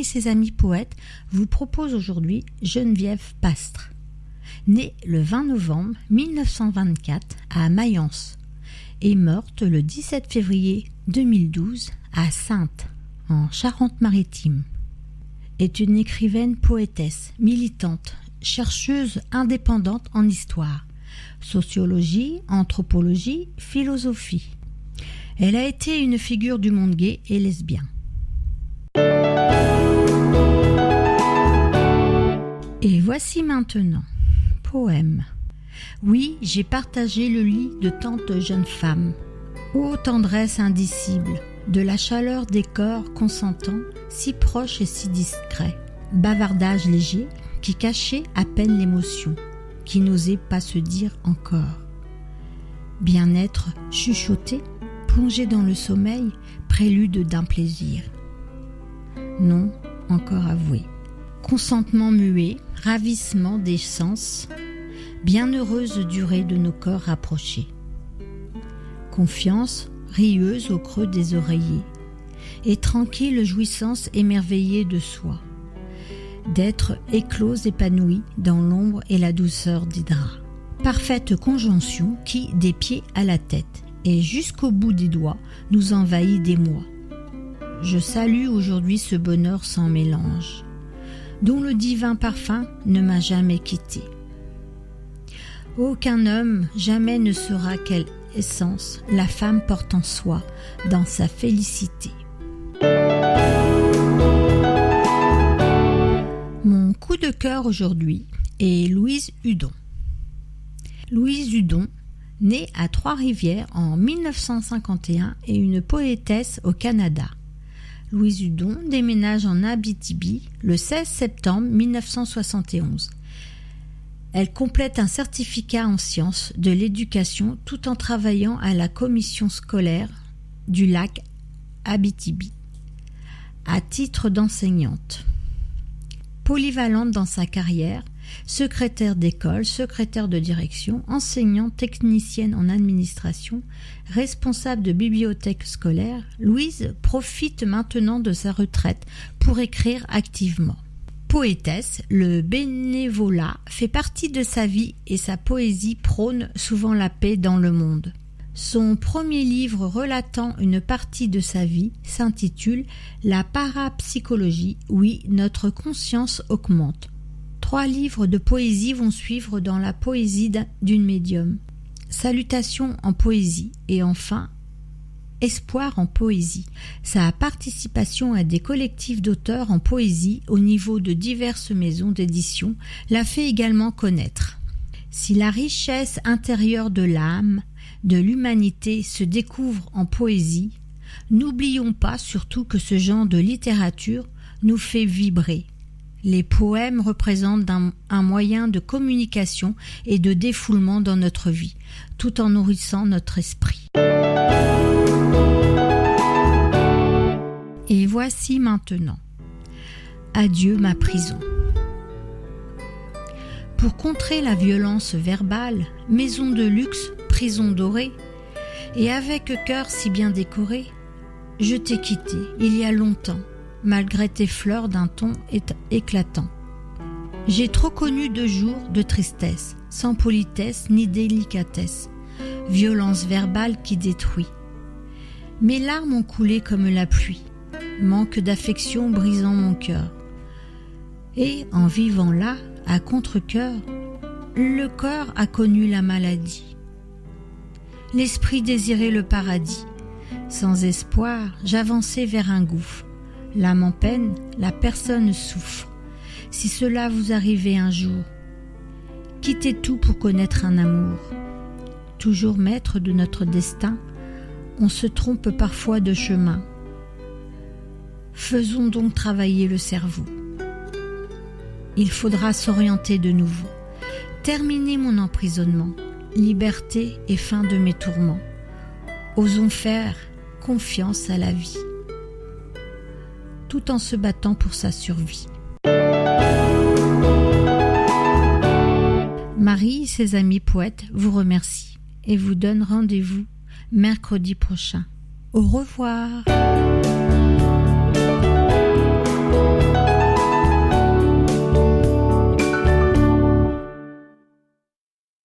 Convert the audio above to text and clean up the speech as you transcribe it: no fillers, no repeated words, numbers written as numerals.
Marie et ses amis poètes vous proposent aujourd'hui Geneviève Pastre, née le 20 novembre 1924 à Mayence et morte le 17 février 2012 à Saintes, en Charente-Maritime. Est une écrivaine poétesse, militante, chercheuse indépendante en histoire, sociologie, anthropologie, philosophie. Elle a été une figure du monde gay et lesbien. Et voici maintenant, poème. Oui, j'ai partagé le lit de tant de jeunes femmes. Ô tendresse indicible, de la chaleur des corps consentants, si proches et si discrets. Bavardage léger, qui cachait à peine l'émotion, qui n'osait pas se dire encore. Bien-être chuchoté, plongé dans le sommeil, prélude d'un plaisir. Non, encore avoué. Consentement muet, ravissement des sens, bienheureuse durée de nos corps rapprochés. Confiance, rieuse au creux des oreillers, et tranquille jouissance émerveillée de soi, d'être éclose épanouie dans l'ombre et la douceur des draps. Parfaite conjonction qui, des pieds à la tête et jusqu'au bout des doigts, nous envahit d'émoi. Je salue aujourd'hui ce bonheur sans mélange, dont le divin parfum ne m'a jamais quitté. Aucun homme jamais ne saura quelle essence la femme porte en soi dans sa félicité. Mon coup de cœur aujourd'hui est Louise Hudon. Louise Hudon, née à Trois-Rivières en 1951, est une poétesse au Canada. Louise Hudon déménage en Abitibi le 16 septembre 1971. Elle complète un certificat en sciences de l'éducation tout en travaillant à la commission scolaire du lac Abitibi, à titre d'enseignante. Polyvalente dans sa carrière, secrétaire d'école, secrétaire de direction, enseignante, technicienne en administration, responsable de bibliothèque scolaire, Louise profite maintenant de sa retraite pour écrire activement. Poétesse, le bénévolat fait partie de sa vie et sa poésie prône souvent la paix dans le monde. Son premier livre relatant une partie de sa vie s'intitule « La parapsychologie, oui, notre conscience augmente ». 3 livres de poésie vont suivre dans la poésie d'une médium. Salutations en poésie et enfin Espoir en poésie. Sa participation à des collectifs d'auteurs en poésie au niveau de diverses maisons d'édition la fait également connaître. Si la richesse intérieure de l'âme, de l'humanité se découvre en poésie, n'oublions pas surtout que ce genre de littérature nous fait vibrer. Les poèmes représentent un moyen de communication et de défoulement dans notre vie, tout en nourrissant notre esprit. Et voici maintenant. Adieu ma prison. Pour contrer la violence verbale, maison de luxe, prison dorée, et avec cœur si bien décoré, je t'ai quitté il y a longtemps, malgré tes fleurs d'un ton éclatant. J'ai trop connu de jours de tristesse, sans politesse ni délicatesse, violence verbale qui détruit. Mes larmes ont coulé comme la pluie, manque d'affection brisant mon cœur. Et en vivant là, à contre-cœur, le corps a connu la maladie. L'esprit désirait le paradis. Sans espoir, j'avançais vers un gouffre. L'âme en peine, la personne souffre. Si cela vous arrivait un jour, quittez tout pour connaître un amour. Toujours maître de notre destin, on se trompe parfois de chemin. Faisons donc travailler le cerveau. Il faudra s'orienter de nouveau. Terminer mon emprisonnement, liberté et fin de mes tourments. Osons faire confiance à la vie, tout en se battant pour sa survie. Marie et ses amis poètes vous remercient et vous donnent rendez-vous mercredi prochain. Au revoir.